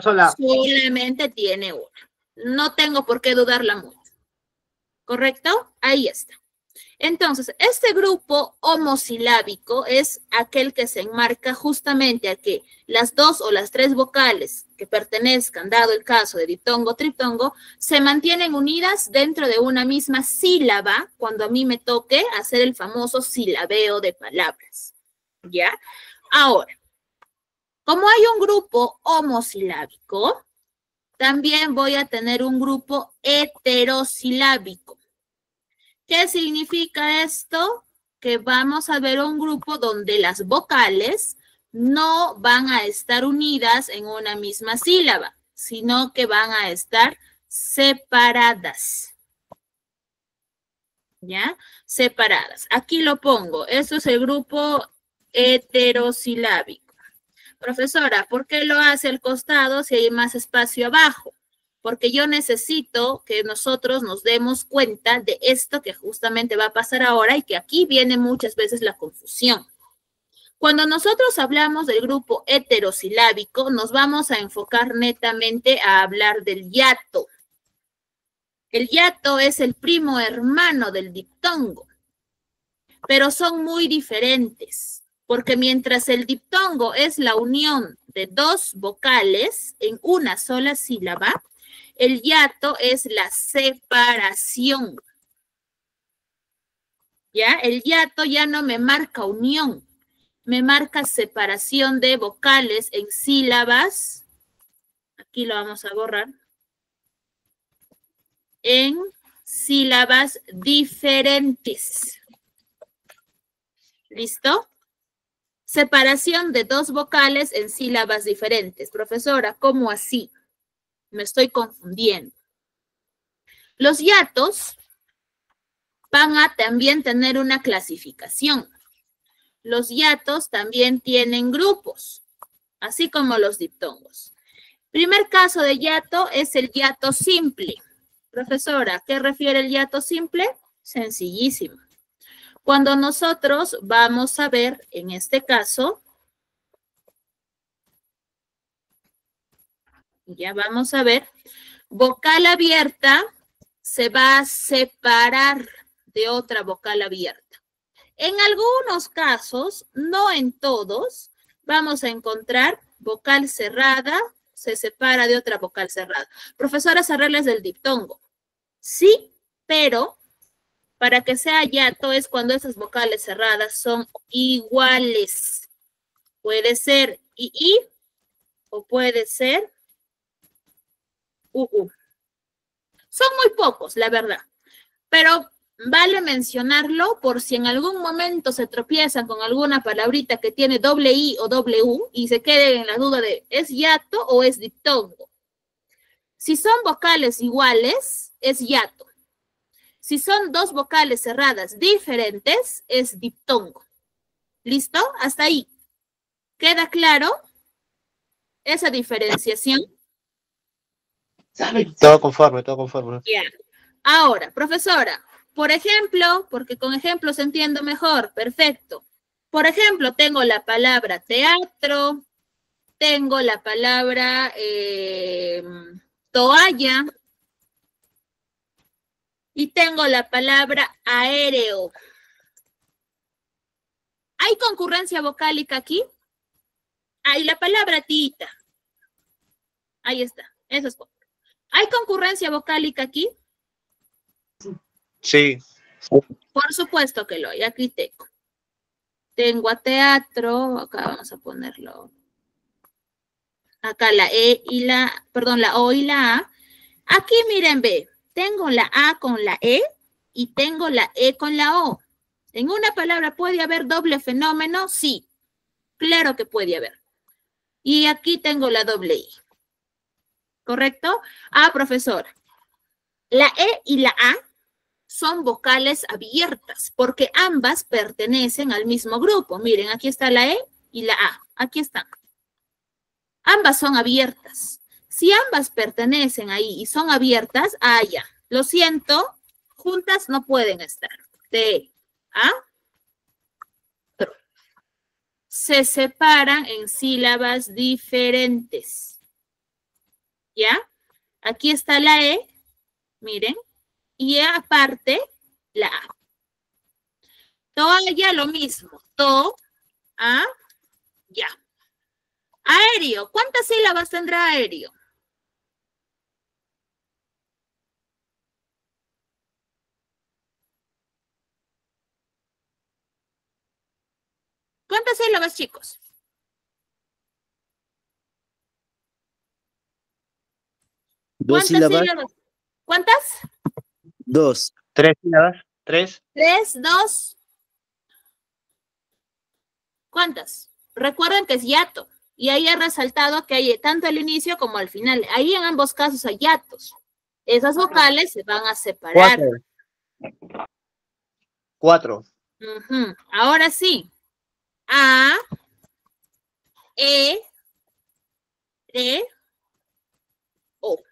sola. Solamente tiene una. No tengo por qué dudarla mucho. ¿Correcto? Ahí está. Entonces, este grupo homosilábico es aquel que se enmarca justamente a que las 2 o las 3 vocales que pertenezcan, dado el caso de diptongo o triptongo, se mantienen unidas dentro de una misma sílaba cuando a mí me toque hacer el famoso silabeo de palabras. ¿Ya? Ahora, como hay un grupo homosilábico, también voy a tener un grupo heterosilábico. ¿Qué significa esto? Que vamos a ver un grupo donde las vocales no van a estar unidas en una misma sílaba, sino que van a estar separadas. ¿Ya? Separadas. Aquí lo pongo. Esto es el grupo heterosilábico. Profesora, ¿por qué lo hace al costado si hay más espacio abajo? Porque yo necesito que nosotros nos demos cuenta de esto que justamente va a pasar ahora y que aquí viene muchas veces la confusión. Cuando nosotros hablamos del grupo heterosilábico, nos vamos a enfocar netamente a hablar del hiato. El hiato es el primo hermano del diptongo, pero son muy diferentes, porque mientras el diptongo es la unión de 2 vocales en una sola sílaba, el hiato es la separación. ¿Ya? El hiato ya no me marca unión, me marca separación de vocales en sílabas. Aquí lo vamos a borrar. En sílabas diferentes. ¿Listo? Separación de dos vocales en sílabas diferentes. Profesora, ¿cómo así? Me estoy confundiendo. Los hiatos van a también tener una clasificación. Los hiatos también tienen grupos, así como los diptongos. Primer caso de hiato es el hiato simple. Profesora, ¿a qué refiere el hiato simple? Sencillísimo. Cuando nosotros vamos a ver, en este caso, ya vamos a ver, vocal abierta se va a separar de otra vocal abierta. En algunos casos, no en todos, vamos a encontrar vocal cerrada, se separa de otra vocal cerrada. Profesora, hace reglas del diptongo. Sí, pero para que sea hiato es cuando esas vocales cerradas son iguales. Puede ser i o puede ser u. Son muy pocos, la verdad, pero vale mencionarlo por si en algún momento se tropiezan con alguna palabrita que tiene doble i o doble u y se queden en la duda de ¿es hiato o es diptongo? Si son vocales iguales, es hiato. Si son dos vocales cerradas diferentes, es diptongo. ¿Listo? Hasta ahí. ¿Queda claro esa diferenciación? Todo conforme, todo conforme. Ya. Ahora, profesora, por ejemplo, porque con ejemplos entiendo mejor, perfecto. Por ejemplo, tengo la palabra teatro, tengo la palabra toalla y tengo la palabra aéreo. ¿Hay concurrencia vocálica aquí? Hay la palabra tita. Ahí está, eso es todo. ¿Hay concurrencia vocálica aquí? Sí. Por supuesto que lo hay, aquí tengo. Tengo a teatro, acá vamos a ponerlo. Acá la E y la, perdón, la O y la A. Aquí miren, ve, tengo la A con la E y tengo la E con la O. ¿En una palabra puede haber doble fenómeno? Sí, claro que puede haber. Y aquí tengo la doble I. ¿Correcto? Ah, profesora. La E y la A son vocales abiertas porque ambas pertenecen al mismo grupo. Miren, aquí está la E y la A. Aquí están. Ambas son abiertas. Si ambas pertenecen ahí y son abiertas, ya. Lo siento, juntas no pueden estar. T, A, tro. Se separan en sílabas diferentes. ¿Ya? Aquí está la E, miren, y aparte la A. Toalla lo mismo. To, A, ya. Aéreo. ¿Cuántas sílabas tendrá aéreo? ¿Cuántas sílabas, chicos? Dos ¿Cuántas sílabas. sílabas? ¿Cuántas? Dos. 3 sílabas. 3. 3, 2. ¿Cuántas? Recuerden que es hiato. Y ahí he resaltado que hay tanto al inicio como al final. Ahí en ambos casos hay hiatos. Esas vocales se van a separar. 4. Ahora sí. A, E, O.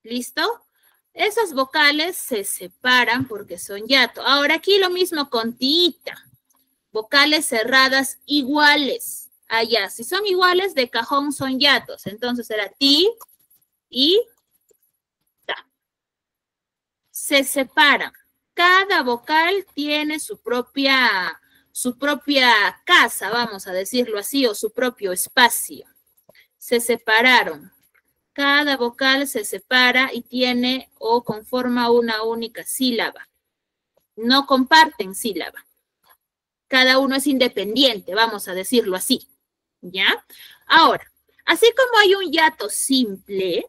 ¿Listo? Esas vocales se separan porque son hiato. Ahora aquí lo mismo con tita. Vocales cerradas iguales. Allá, si son iguales, de cajón son hiatos. Entonces será ti y ta. Se separan. Cada vocal tiene su propia casa, vamos a decirlo así, o su propio espacio. Se separaron. Cada vocal se separa y tiene o conforma una única sílaba. No comparten sílaba. Cada uno es independiente, vamos a decirlo así. ¿Ya? Ahora, así como hay un hiato simple,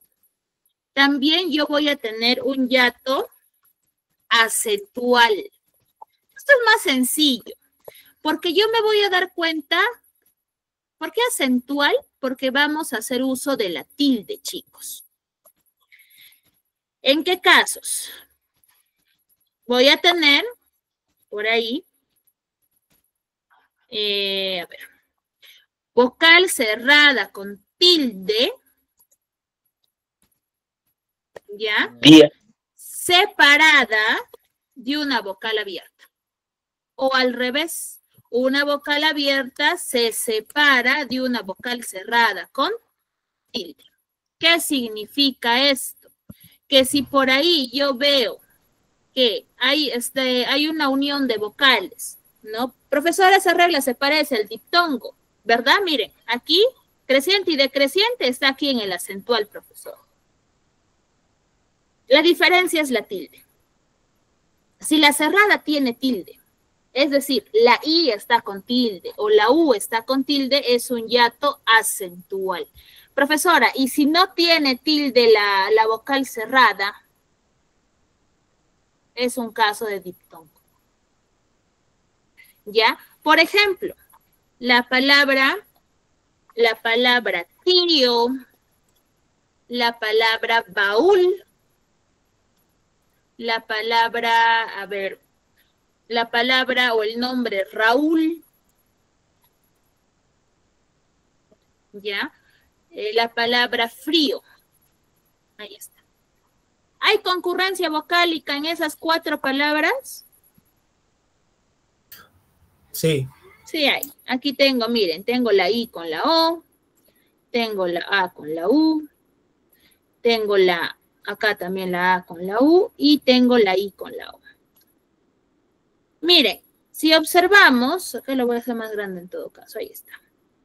también yo voy a tener un hiato acentual. Esto es más sencillo, porque yo me voy a dar cuenta. ¿Por qué acentual? Porque vamos a hacer uso de la tilde, chicos. ¿En qué casos? Voy a tener por ahí, a ver, vocal cerrada con tilde, ¿ya? Bien. Separada de una vocal abierta. O al revés, una vocal abierta se separa de una vocal cerrada con tilde. ¿Qué significa esto? Que si por ahí yo veo que hay una unión de vocales, ¿no? Profesora, esa regla se parece al diptongo, ¿verdad? Miren, aquí creciente y decreciente está aquí en el acentual, profesor. La diferencia es la tilde. Si la cerrada tiene tilde, es decir, la I está con tilde o la U está con tilde, es un hiato acentual. Profesora, y si no tiene tilde la vocal cerrada, es un caso de diptongo. ¿Ya? Por ejemplo, la palabra tío, la palabra baúl, la palabra, la palabra o el nombre Raúl, ¿ya? La palabra frío, ahí está. ¿Hay concurrencia vocálica en esas 4 palabras? Sí. Sí hay. Aquí tengo, miren, tengo la I con la O, tengo la A con la U, tengo acá también la A con la U y tengo la I con la O. Miren, si observamos, acá lo voy a hacer más grande en todo caso, ahí está.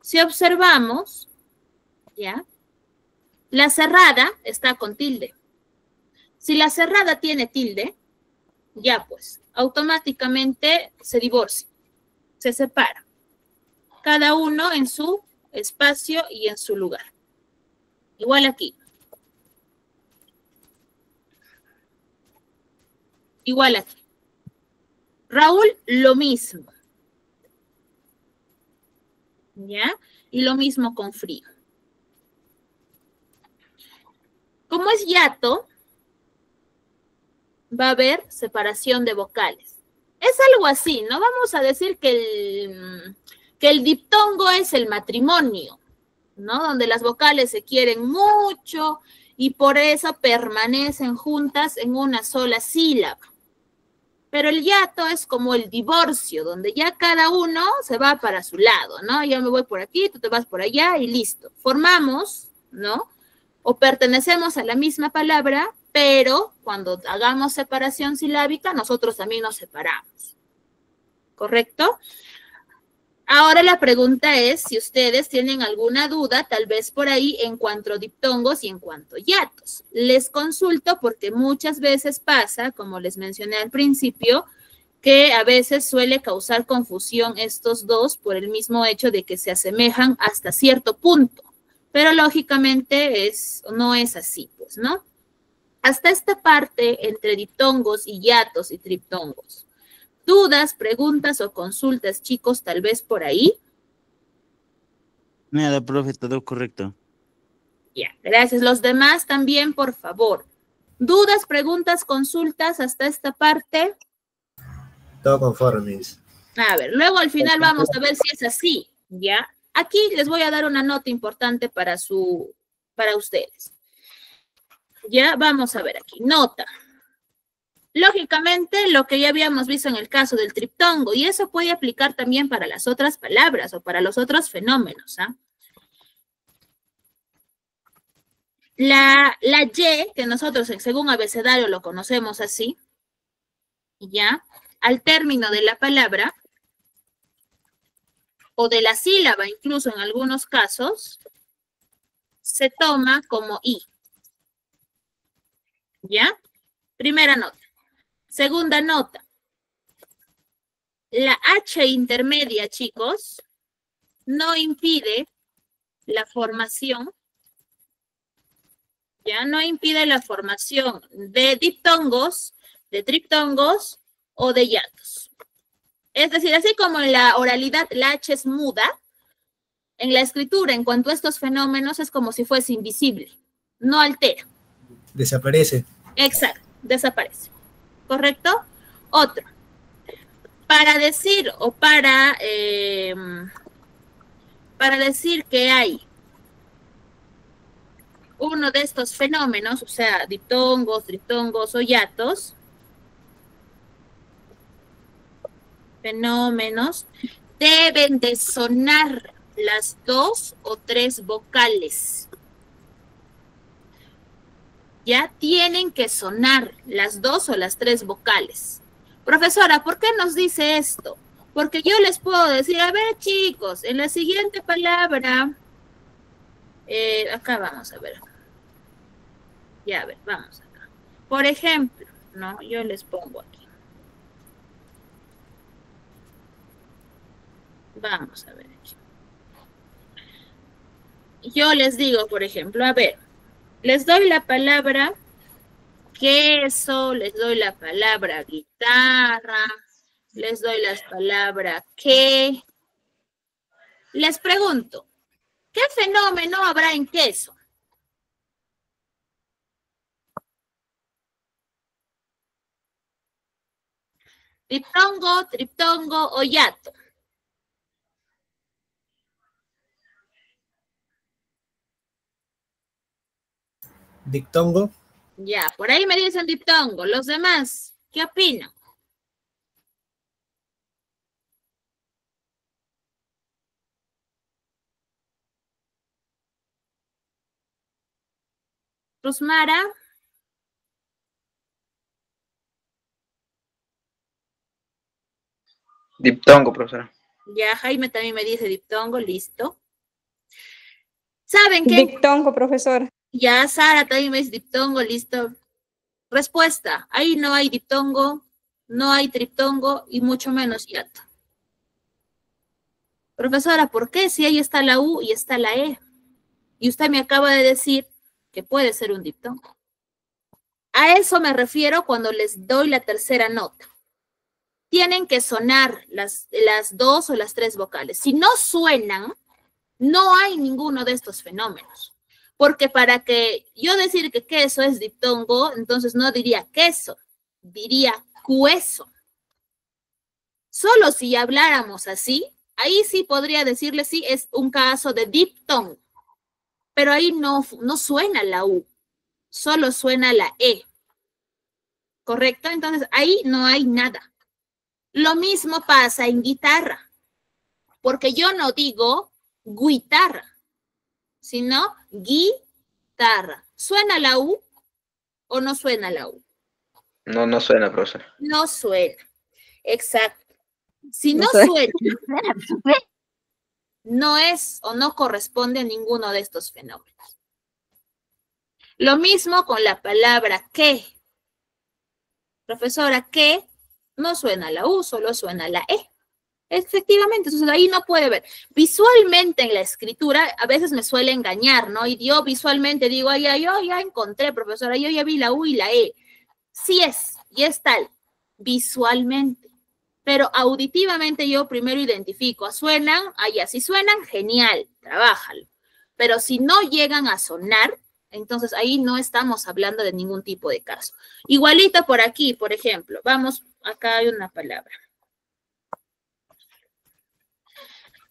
Si observamos, ¿ya? La cerrada está con tilde. Si la cerrada tiene tilde, ya pues, automáticamente se divorcia, se separa. Cada uno en su espacio y en su lugar. Igual aquí. Igual aquí. Raúl, lo mismo. ¿Ya? Y lo mismo con frío. Como es hiato, va a haber separación de vocales. Es algo así, ¿no? Vamos a decir que el diptongo es el matrimonio, ¿no? Donde las vocales se quieren mucho y por eso permanecen juntas en una sola sílaba. Pero el hiato es como el divorcio, donde ya cada uno se va para su lado, ¿no? Yo me voy por aquí, tú te vas por allá y listo. Formamos, ¿no? O pertenecemos a la misma palabra, pero cuando hagamos separación silábica, nosotros también nos separamos. ¿Correcto? Ahora la pregunta es si ustedes tienen alguna duda, tal vez por ahí, en cuanto a diptongos y en cuanto a hiatos. Les consulto porque muchas veces pasa, como les mencioné al principio, que a veces suele causar confusión estos dos por el mismo hecho de que se asemejan hasta cierto punto. Pero lógicamente no es así, pues, ¿no? Hasta esta parte entre diptongos y hiatos y triptongos. ¿Dudas, preguntas o consultas, chicos, tal vez por ahí? Nada, profe, todo correcto. Ya, gracias. Los demás también, por favor. ¿Dudas, preguntas, consultas hasta esta parte? Todo conforme. A ver, luego al final vamos a ver si es así, ¿ya? Aquí les voy a dar una nota importante para ustedes. Ya, vamos a ver aquí. Nota. Lógicamente, lo que ya habíamos visto en el caso del triptongo, y eso puede aplicar también para las otras palabras o para los otros fenómenos, ¿ah? La Y, que nosotros según abecedario lo conocemos así, ¿ya? Al término de la palabra, o de la sílaba, incluso en algunos casos, se toma como I. ¿Ya? Primera nota. Segunda nota. la H intermedia, chicos, no impide la formación, ya no impide la formación de diptongos, de triptongos o de hiatos. Es decir, así como en la oralidad la H es muda, en la escritura, en cuanto a estos fenómenos, es como si fuese invisible, no altera. Desaparece. Exacto, desaparece. ¿Correcto? Otro. Para decir o para decir que hay uno de estos fenómenos, o sea, diptongos, triptongos o hiatos, fenómenos, deben de sonar las 2 o 3 vocales. Ya tienen que sonar las 2 o las 3 vocales. Profesora, ¿por qué nos dice esto? Porque yo les puedo decir, a ver, chicos, en la siguiente palabra, acá vamos a ver. Ya, a ver, vamos acá. Por ejemplo, ¿no? Yo les pongo aquí. Vamos a ver aquí. Yo les digo, por ejemplo, a ver, les doy la palabra queso, les doy la palabra guitarra, les doy las palabras que. Les pregunto, ¿qué fenómeno habrá en queso? Diptongo, triptongo o hiato. Diptongo. Ya, por ahí me dicen diptongo. Los demás, ¿qué opinan? Rusmara. Diptongo, profesora. Ya, Jaime también me dice diptongo, listo. ¿Saben qué? Diptongo, profesor. Ya, Sara también me dice diptongo, listo. Respuesta, ahí no hay diptongo, no hay triptongo y mucho menos hiato. Profesora, ¿por qué? Si ahí está la U y está la E. Y usted me acaba de decir que puede ser un diptongo. A eso me refiero cuando les doy la tercera nota. Tienen que sonar las 2 o las 3 vocales. Si no suenan, no hay ninguno de estos fenómenos. Porque para que yo decir que queso es diptongo, entonces no diría queso, diría cueso. Solo si habláramos así, ahí sí podría decirle sí, es un caso de diptongo. Pero ahí no suena la U, solo suena la E. ¿Correcto? Entonces ahí no hay nada. Lo mismo pasa en guitarra, porque yo no digo guitarra, sino guitarra. ¿Suena la U o no suena la U? No, no suena, profesora. No suena. Exacto. Si no No suena. suena, no es o no corresponde a ninguno de estos fenómenos. Lo mismo con la palabra que. Profesora, que no suena la U, solo suena la E. Efectivamente, entonces ahí no puede ver. Visualmente en la escritura a veces me suele engañar, ¿no? Y yo visualmente digo, ay, yo ya encontré, profesora, yo ya vi la U y la E. Sí es, y es tal, visualmente. Pero auditivamente yo primero identifico, ¿suenan? Allá, si suenan, genial, trabájalo. Pero si no llegan a sonar, entonces ahí no estamos hablando de ningún tipo de caso. Igualito por aquí, por ejemplo, vamos, acá hay una palabra.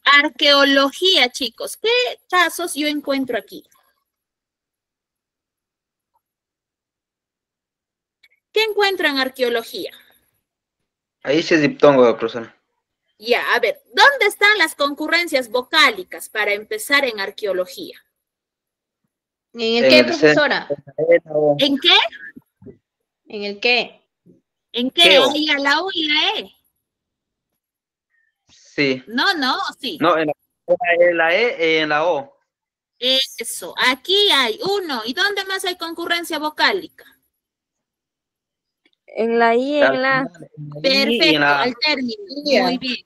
Arqueología, chicos. ¿Qué casos yo encuentro aquí? ¿Qué encuentro en arqueología? Ahí sí es diptongo, profesora. Ya, a ver, ¿dónde están las concurrencias vocálicas para empezar en arqueología? ¿En el qué, el profesora? ¿En qué? ¿En el qué? ¿En qué? Queo. Ahí a la U y la E. Sí. No, sí. No, en la E y en la O. Eso, aquí hay uno. ¿Y dónde más hay concurrencia vocálica? En la I, en la. Perfecto, al término. Muy bien.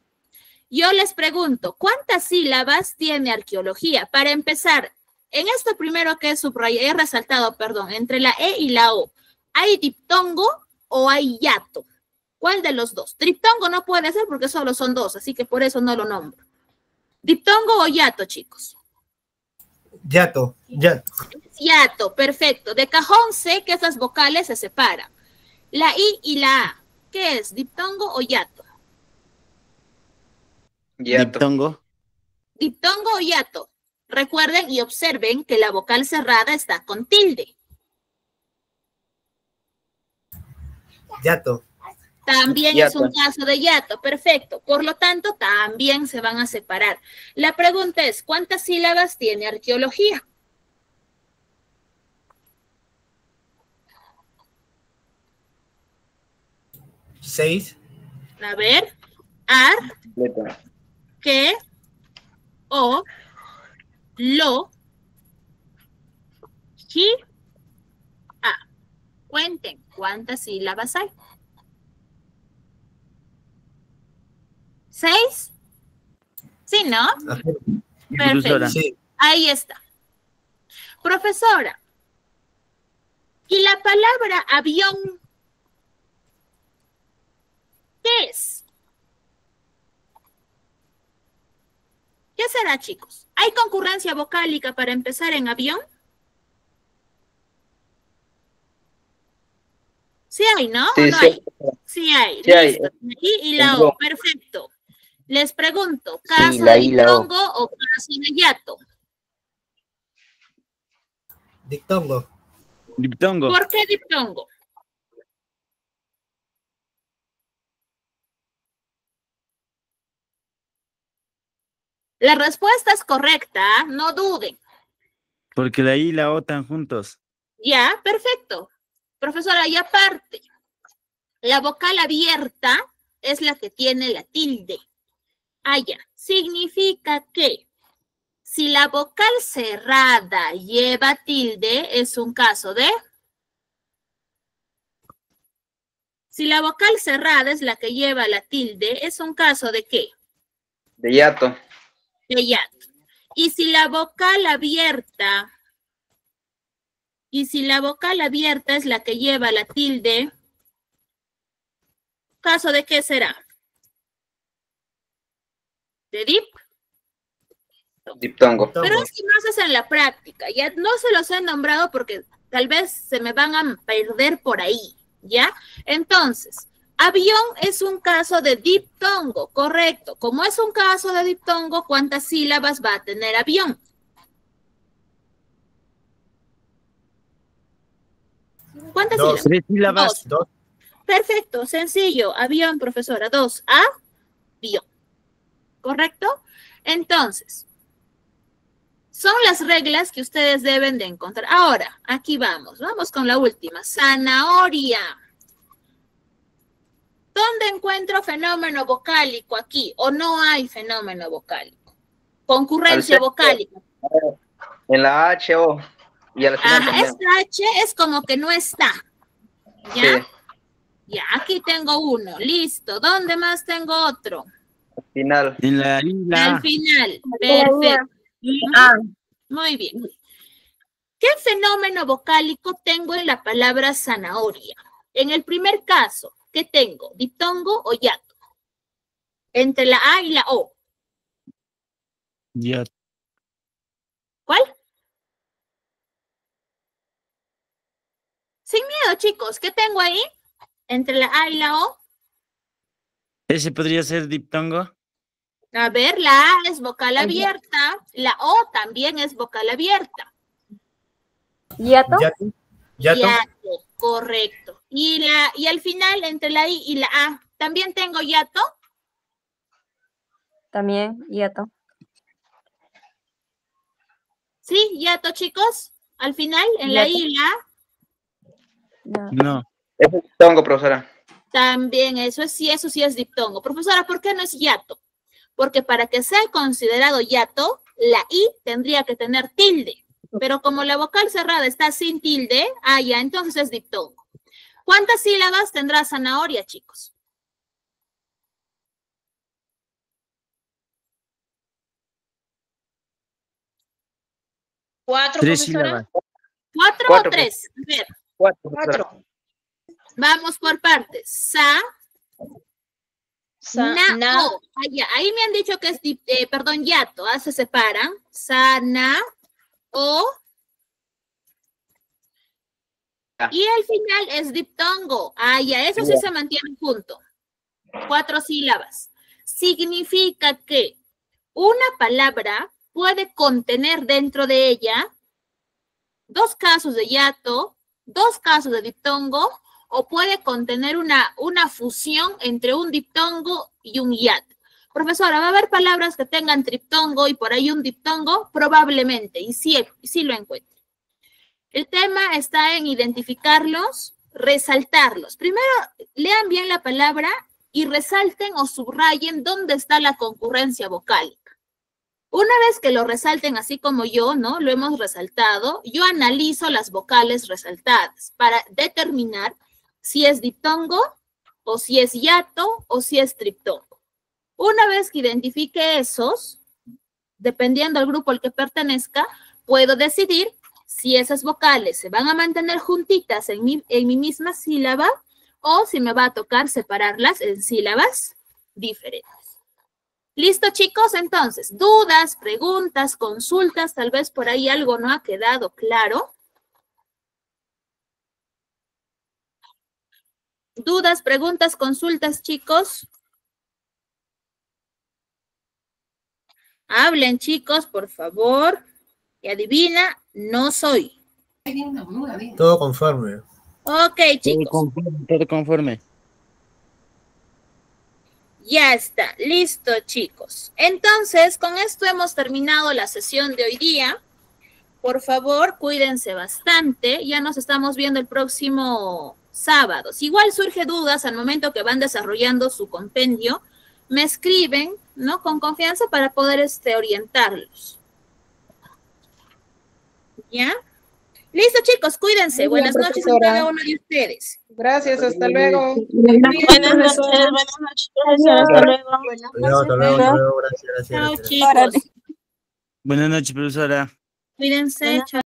Yo les pregunto, ¿cuántas sílabas tiene arqueología? Para empezar, en esto primero que he resaltado, perdón, entre la E y la O, ¿hay diptongo o hay hiato? ¿Cuál de los dos? Diptongo no puede ser porque solo son dos, así que por eso no lo nombro. ¿Diptongo o hiato, chicos? Yato. Hiato, perfecto. De cajón sé que esas vocales se separan. La I y la A, ¿qué es? ¿Diptongo o hiato? Diptongo. Diptongo o hiato. Recuerden y observen que la vocal cerrada está con tilde. Yato. También Hiato. es un caso de hiato, perfecto. Por lo tanto, también se van a separar. La pregunta es, ¿cuántas sílabas tiene arqueología? Seis. A ver, ar, Letra. que, o, lo, ji, a. Cuenten, ¿cuántas sílabas hay? ¿6? Sí, ¿no? Ajá. Perfecto. Profesora. Sí. Ahí está. Profesora, ¿y la palabra avión qué es? ¿Qué será, chicos? ¿Hay concurrencia vocálica para empezar en avión? Sí hay, ¿no? Sí, ¿O no sí. hay? Sí hay. Sí hay. Listo. Y la O, perfecto. Les pregunto, Sí, ¿caso la de I, la O. diptongo o caso de hiato? Diptongo. Diptongo. ¿Por qué diptongo? La respuesta es correcta, no duden. Porque la I y la O están juntos. Ya, perfecto. Profesora, y aparte, la vocal abierta es la que tiene la tilde. Ya. Significa que si la vocal cerrada lleva tilde, es un caso de... Si la vocal cerrada es la que lleva la tilde, es un caso de ¿qué? De hiato. De hiato. Y si la vocal abierta... Y si la vocal abierta es la que lleva la tilde, ¿caso de qué será? ¿De dip? Diptongo. Pero es que no se hace en la práctica, ya no se los he nombrado porque tal vez se me van a perder por ahí, ¿ya? Entonces, avión es un caso de diptongo, correcto. Como es un caso de diptongo, ¿cuántas sílabas va a tener avión? ¿Cuántas Dos. sílabas? 3 sílabas. Dos. Perfecto, sencillo. Avión, profesora. 2. Avión. ¿Correcto? Entonces, son las reglas que ustedes deben de encontrar. Ahora, aquí vamos. Vamos con la última. Zanahoria. ¿Dónde encuentro fenómeno vocálico aquí? ¿O no hay fenómeno vocálico? Concurrencia Al centro. vocálica. En la H, O. Y al final Ajá, también. esta H es como que no está. ¿Ya? Sí, Ya, aquí tengo uno. Listo. ¿Dónde más tengo otro? al final. En la I y la Al A. final. Perfecto. Muy bien. ¿Qué fenómeno vocálico tengo en la palabra zanahoria? En el primer caso, ¿qué tengo? ¿Diptongo o hiato? Entre la A y la O. Ya. ¿Cuál? Sin miedo, chicos. ¿Qué tengo ahí? Entre la A y la O. ¿Ese podría ser diptongo? A ver, la A es vocal abierta. La O también es vocal abierta. ¿Hiato? Yato. Yato. Hiato, correcto. Y al final, entre la I y la A, ¿también tengo hiato? También, hiato. Sí, hiato, chicos. Al final, en la I y la A, No. No. Ese es diptongo, profesora. también eso sí es diptongo. Profesora, ¿por qué no es hiato? Porque para que sea considerado hiato, la I tendría que tener tilde. Pero como la vocal cerrada está sin tilde, ya, entonces es diptongo. ¿Cuántas sílabas tendrá zanahoria, chicos? ¿Cuatro, Tres profesora? sílabas. ¿Cuatro o Cuatro, tres? A ver, Cuatro, profesora. Cuatro. vamos por partes. Na, o. Ahí me han dicho que es, perdón, yato, se separan. Sana, o. Y el final es diptongo. Eso sí se mantiene junto. 4 sílabas. Significa que una palabra puede contener dentro de ella 2 casos de yato, 2 casos de diptongo, o puede contener una fusión entre un diptongo y un yato. Profesora, ¿va a haber palabras que tengan triptongo y por ahí un diptongo? Probablemente, y sí lo encuentro. El tema está en identificarlos, resaltarlos. Primero, lean bien la palabra y resalten o subrayen dónde está la concurrencia vocálica. Una vez que lo resalten así como yo, ¿no? Lo hemos resaltado, yo analizo las vocales resaltadas para determinar si es diptongo, o si es hiato, o si es triptongo. Una vez que identifique esos, dependiendo del grupo al que pertenezca, puedo decidir si esas vocales se van a mantener juntitas en mi misma sílaba o si me va a tocar separarlas en sílabas diferentes. ¿Listo, chicos? Entonces, dudas, preguntas, consultas, tal vez por ahí algo no ha quedado claro. Dudas, preguntas, consultas, chicos. Hablen, chicos, por favor. Y adivina, no soy. Todo conforme. Ok, chicos. Todo conforme. Ya está, listo, chicos. Entonces, con esto hemos terminado la sesión de hoy día. Por favor, cuídense bastante. Ya nos estamos viendo el próximo sábado. Si igual surge dudas al momento que van desarrollando su compendio, me escriben, ¿no? Con confianza para poder orientarlos. ¿Ya? Listo, chicos, cuídense. Muy bien, Buenas noches a profesora. cada uno de ustedes. Gracias, hasta luego. Buenas noches, profesora. Hasta luego. Hasta luego. Gracias. Chao, Gracias. chicos. Buenas noches, profesora. Cuídense. Chao.